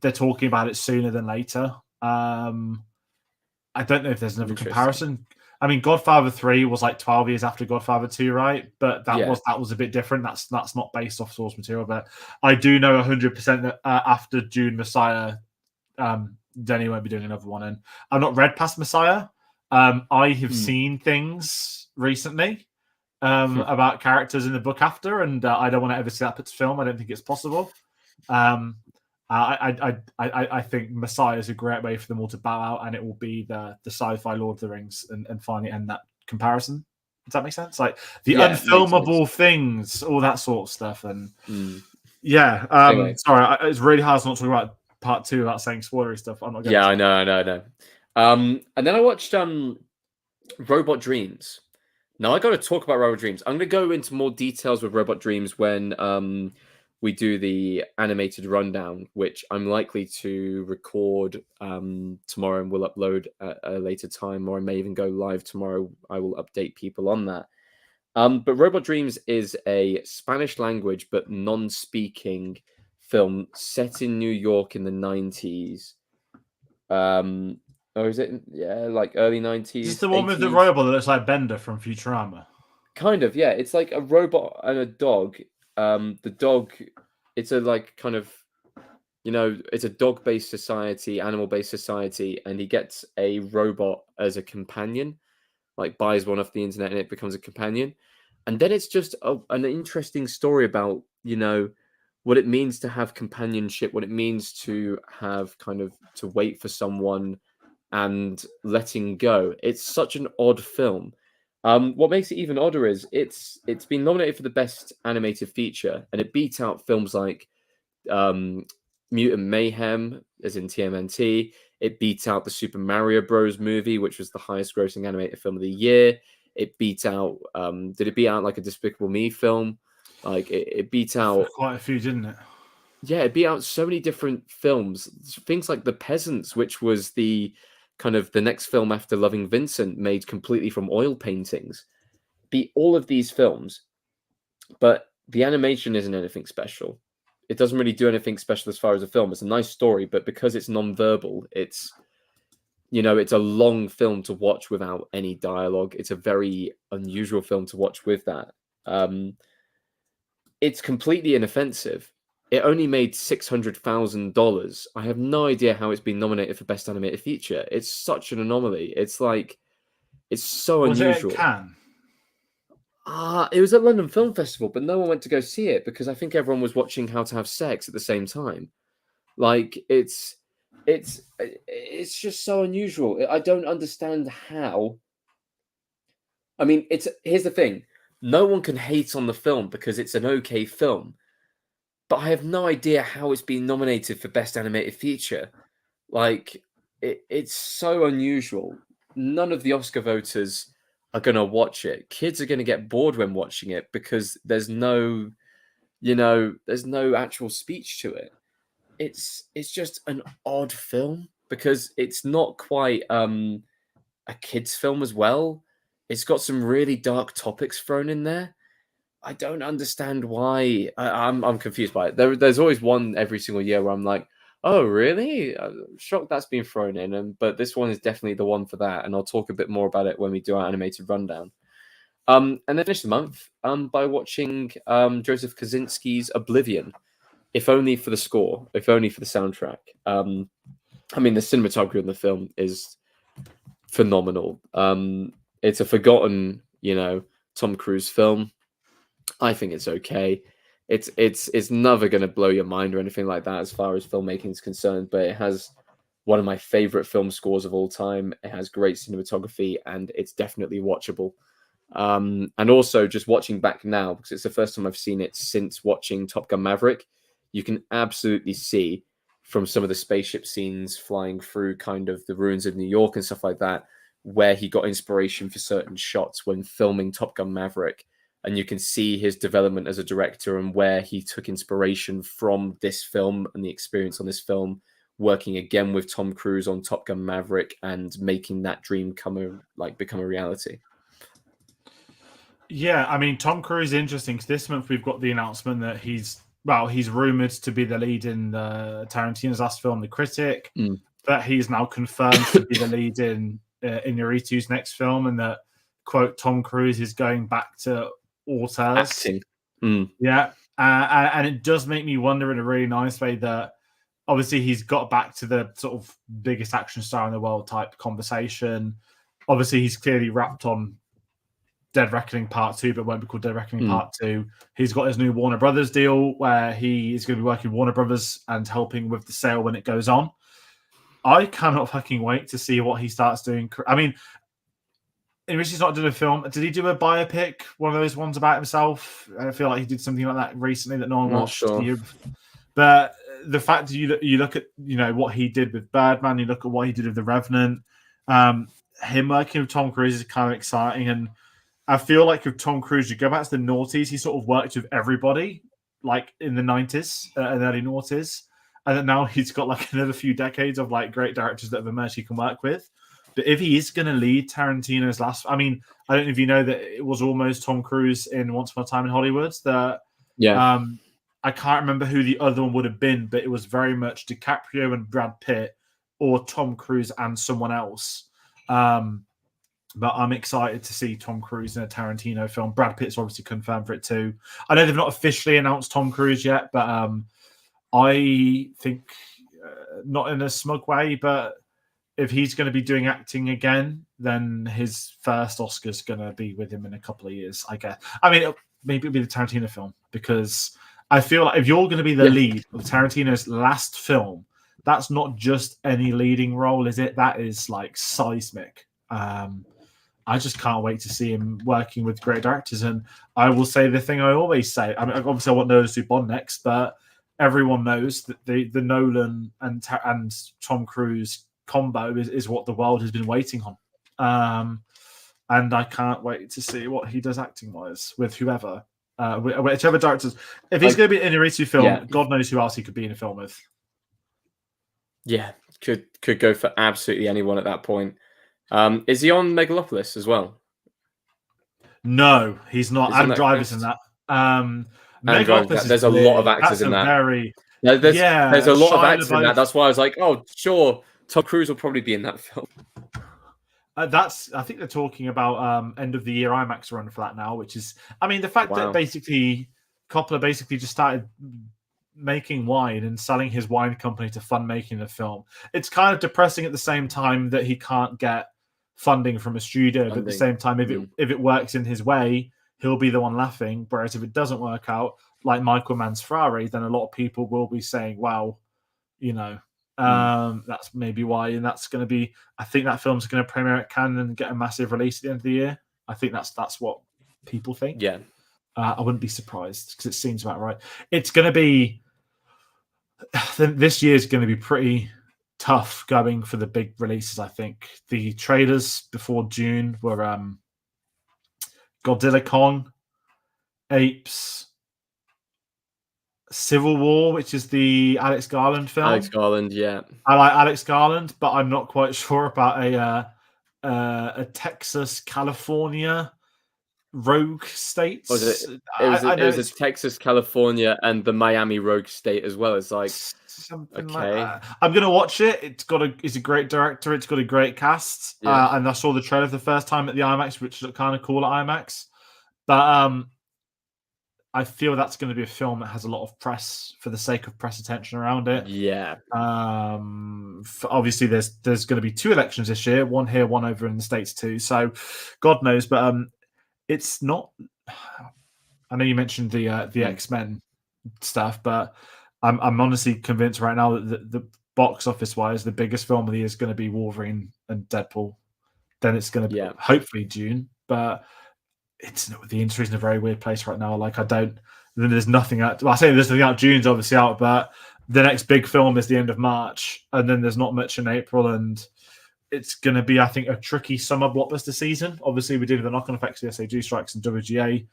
they're talking about it sooner than later. I don't know if there's another comparison. I mean, Godfather 3 was like 12 years after Godfather 2, right? But that was a bit different. That's not based off source material. But I do know 100% that after Dune Messiah, Denny won't be doing another one. And I've not read past Messiah. I have seen things recently about characters in the book after, and I don't want to ever see that put to film. I don't think it's possible. I think Messiah is a great way for them all to bow out, and it will be the sci-fi Lord of the Rings, and finally end that comparison. Does that make sense? Like the unfilmable things, all that sort of stuff, and Anyway. sorry, it's really hard not to talk about part 2 without saying spoilery stuff. I'm not going to. I know. And then I watched Robot Dreams. Now I got to talk about Robot Dreams. I'm going to go into more details with Robot Dreams when we do the animated rundown, which I'm likely to record tomorrow and will upload at a later time, or I may even go live tomorrow. I will update people on that. But Robot Dreams is a Spanish language but non-speaking film set in New York in the 90s. Or is it? Yeah, like early 90s. Is this the one 80s? With the robot that looks like Bender from Futurama? Kind of, yeah. It's like a robot and a dog. The dog, it's a like kind of, it's a dog-based society, animal-based society, and he gets a robot as a companion, like buys one off the internet and it becomes a companion. And then it's just an interesting story about, what it means to have companionship, what it means to have kind of to wait for someone and letting go. It's such an odd film. What makes it even odder is it's been nominated for the best animated feature, and it beat out films like Mutant Mayhem, as in TMNT. It beat out the Super Mario Bros. Movie, which was the highest grossing animated film of the year. It beat out, did it beat out like a Despicable Me film? Like it beat out quite a few, didn't it? Yeah, it beat out so many different films. Things like The Peasants, which was the kind of the next film after Loving Vincent, made completely from oil paintings. Beat all of these films, but the animation isn't anything special. It doesn't really do anything special as far as a film. It's a nice story, but because it's non-verbal, it's a long film to watch without any dialogue. It's a very unusual film to watch with that. It's completely inoffensive. It only made $600,000. I have no idea how it's been nominated for Best Animated Feature. It's such an anomaly. It's like, it's so unusual. Was it at Cannes? It was at London Film Festival, but no one went to go see it because I think everyone was watching How to Have Sex at the same time. Like, it's just so unusual. I don't understand how. I mean, here's the thing. No one can hate on the film because it's an okay film. But I have no idea how it's been nominated for Best Animated Feature. Like, it's so unusual. None of the Oscar voters are going to watch it. Kids are going to get bored when watching it because there's no actual speech to it. It's just an odd film because it's not quite a kid's film as well. It's got some really dark topics thrown in there. I don't understand why. I'm confused by it. There's always one every single year where I'm like, oh, really? I'm shocked that's been thrown in. But this one is definitely the one for that. And I'll talk a bit more about it when we do our animated rundown. And then finish the month by watching Joseph Kosinski's Oblivion, if only for the score, if only for the soundtrack. I mean, the cinematography in the film is phenomenal. It's a forgotten, Tom Cruise film. I think it's okay. It's never going to blow your mind or anything like that as far as filmmaking is concerned, but it has one of my favorite film scores of all time. It has great cinematography and it's definitely watchable. And also just watching back now, because it's the first time I've seen it since watching Top Gun Maverick, you can absolutely see from some of the spaceship scenes flying through kind of the ruins of New York and stuff like that, where he got inspiration for certain shots when filming Top Gun Maverick. And you can see his development as a director and where he took inspiration from this film and the experience on this film, working again with Tom Cruise on Top Gun Maverick and making that dream become a reality. Yeah, I mean, Tom Cruise is interesting because this month we've got the announcement that he's rumored to be the lead in Tarantino's last film, The Critic. That he's now confirmed to be the lead in Iñárritu's next film, and that, quote, Tom Cruise is going back to auteurs. Acting. Yeah, and it does make me wonder in a really nice way that obviously he's got back to the sort of biggest action star in the world type conversation. Obviously, he's clearly wrapped on Dead Reckoning Part 2, but won't be called Dead Reckoning Part 2. He's got his new Warner Brothers deal where he is going to be working with Warner Brothers and helping with the sale when it goes on. I cannot fucking wait to see what he starts doing. I mean, in which he's not doing a film. Did he do a biopic? One of those ones about himself? I feel like he did something like that recently that no one watched. Sure. But the fact that you look at what he did with Birdman, you look at what he did with The Revenant, him working with Tom Cruise is kind of exciting. And I feel like with Tom Cruise, you go back to the noughties, he sort of worked with everybody, like in the 90s and early noughties. And then now he's got like another few decades of like great directors that have emerged he can work with. But if he is going to lead Tarantino's last, I mean, I don't know if you know that it was almost Tom Cruise in Once Upon a Time in Hollywood. I can't remember who the other one would have been, but it was very much DiCaprio and Brad Pitt, or Tom Cruise and someone else. But I'm excited to see Tom Cruise in a Tarantino film. Brad Pitt's obviously confirmed for it too. I know they've not officially announced Tom Cruise yet, but I think not in a smug way, but if he's going to be doing acting again, then his first Oscar's going to be with him in a couple of years, I guess. I mean, maybe it'll be the Tarantino film, because I feel like if you're going to be the lead of Tarantino's last film, that's not just any leading role, is it? That is like seismic. I just can't wait to see him working with great directors. And I will say the thing I always say. I mean, obviously I want Nolan to do Bond next, but everyone knows that the Nolan and Tom Cruise combo is what the world has been waiting on. And I can't wait to see what he does acting-wise with whoever. Whichever directors. If he's going to be in a Iñárritu film, God knows who else he could be in a film with. Yeah, could go for absolutely anyone at that point. Is he on Megalopolis as well? No, he's not. Adam Driver's in that. There's a lot of actors in that. There's a lot of actors in that. That's why I was like, oh, sure, Tom Cruise will probably be in that film. I think they're talking about end of the year IMAX run for that now, which is, I mean, the fact that basically Coppola basically just started making wine and selling his wine company to fund making the film. It's kind of depressing at the same time that he can't get funding from a studio, but at the same time, if it works in his way, he'll be the one laughing. Whereas if it doesn't work out, like Michael Mann's Ferrari, then a lot of people will be saying, "Wow, that's maybe why." And that's going to be. I think that film's going to premiere at Cannes and get a massive release at the end of the year. I think that's what people think. Yeah, I wouldn't be surprised because it seems about right. It's going to be. This year is going to be pretty tough going for the big releases. I think the trailers before Dune were Godzilla Kong, Apes, Civil War, which is the Alex Garland film. Alex Garland, yeah. I like Alex Garland, but I'm not quite sure about a Texas, California rogue states. It was a Texas, California, and the Miami rogue state as well. It's like something like that. I'm gonna watch it. It's a great director. It's got a great cast. And I saw the trailer for the first time at the IMAX, which looked kind of cool at IMAX. But I feel that's going to be a film that has a lot of press for the sake of press attention around it. Yeah. Obviously, there's going to be 2 elections this year. One here, one over in the States too. So, God knows. But it's not. I know you mentioned the X-Men stuff, but I'm honestly convinced right now that the box office wise, the biggest film of the year is going to be Wolverine and Deadpool. Then it's going to be hopefully Dune, but the industry's in a very weird place right now. Like there's nothing out. Well, I say there's nothing out. Dune's obviously out, but the next big film is the end of March, and then there's not much in April, and it's going to be, I think, a tricky summer blockbuster season. Obviously, we're dealing with the knock-on effects of the SAG strikes and WGA.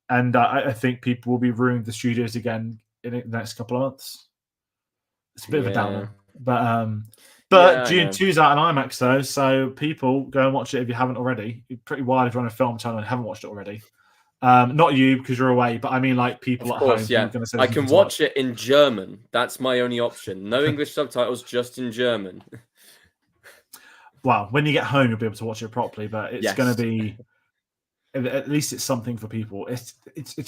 And I think people will be ruining the studios again in the next couple of months. It's a bit of a downer. But Dune 2's out on IMAX, though, so people go and watch it if you haven't already. It's pretty wild if you're on a film channel and haven't watched it already. Not you, because you're away, but I mean, like, people of at course, home. Yeah, I can watch it in German. That's my only option. No English subtitles, just in German. Well, when you get home, you'll be able to watch it properly, but it's going to be... At least it's something for people. It's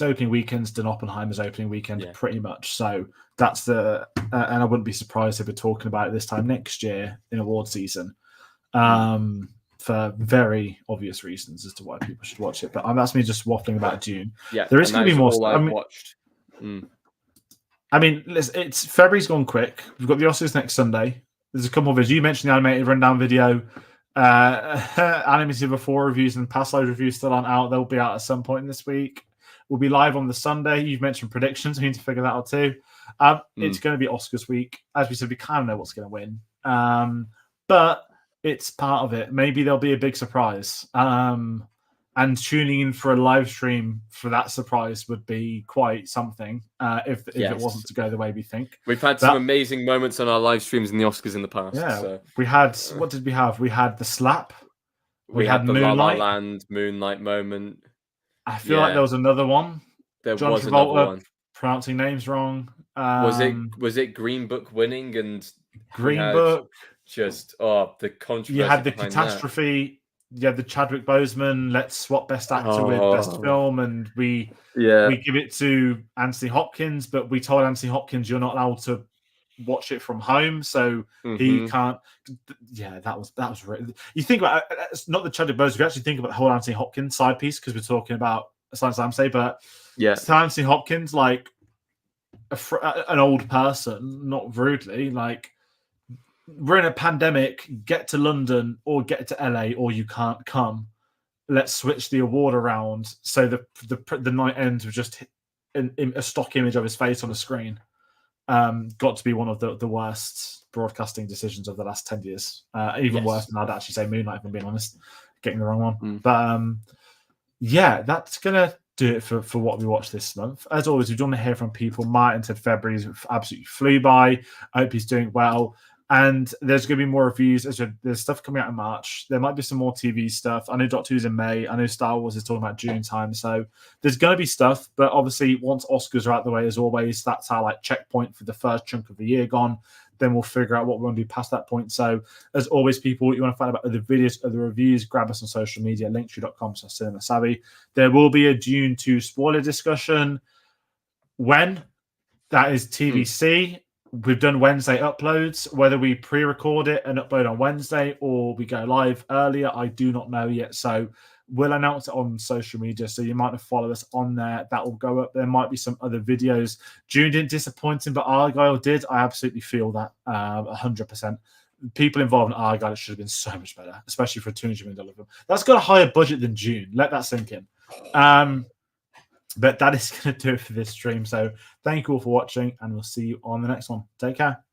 opening weekends. Dan Oppenheimer's opening weekend, pretty much. So that's the... and I wouldn't be surprised if we're talking about it this time next year in award season. For very obvious reasons as to why people should watch it. But that's me just waffling about Dune. Yeah, there is going to be more stuff. I've watched. I mean, it's February's gone quick. We've got the Oscars next Sunday. There's a couple of videos. You mentioned the animated rundown video. Anime Silver 4 reviews and Past Live reviews still aren't out. They'll be out at some point this week. We'll be live on the Sunday. You've mentioned predictions. We need to figure that out too. It's going to be Oscars week. As we said, we kind of know what's going to win. But it's part of it. Maybe there'll be a big surprise. And tuning in for a live stream for that surprise would be quite something if it wasn't to go the way we think. We've had some amazing moments on our live streams in the Oscars in the past. Yeah, so. We had, what did we have? We had The Slap. We had the Moonlight. La La Land Moonlight moment. I feel like there was another one. John was Travolta another one. Pronouncing names wrong. Was it Green Book winning and Green Book? Just the controversy. You had the Catastrophe. You had the Chadwick Boseman. Let's swap Best Actor with Best Film, and we give it to Anthony Hopkins. But we told Anthony Hopkins you're not allowed to watch it from home, so he can't. Yeah, that was really. You think about it's not the Chadwick Boseman. You actually think about the whole Anthony Hopkins side piece because we're talking about Science Slam say, but it's Anthony Hopkins like an old person, not rudely like. We're in a pandemic, get to London or get to LA or you can't come. Let's switch the award around so the night ends with just a stock image of his face on a screen. Got to be one of the worst broadcasting decisions of the last 10 years. Even worse than I'd actually say Moonlight, if I'm being honest. Getting the wrong one. But that's going to do it for what we watched this month. As always, we don't want to hear from people. Martin said February absolutely flew by. I hope he's doing well. And there's going to be more reviews. There's stuff coming out in March. There might be some more TV stuff. I know Doctor Who's in May. I know Star Wars is talking about June time. So there's going to be stuff. But obviously, once Oscars are out the way, as always, that's our checkpoint for the first chunk of the year gone. Then we'll figure out what we want to do past that point. So as always, people, you want to find out other videos, other reviews, grab us on social media, linktree.com/cinemasavvy. There will be a Dune 2 spoiler discussion. When? That is TBC. We've done Wednesday uploads. Whether we pre-record it and upload on Wednesday or we go live earlier, I do not know yet. So we'll announce it on social media. So you might have followed us on there. That will go up. There might be some other videos. June didn't disappoint him, but Argyle did. I absolutely feel that 100%. People involved in Argyle should have been so much better, especially for a $200 million film. That's got a higher budget than June. Let that sink in. But that is going to do it for this stream. So thank you all for watching, and we'll see you on the next one. Take care.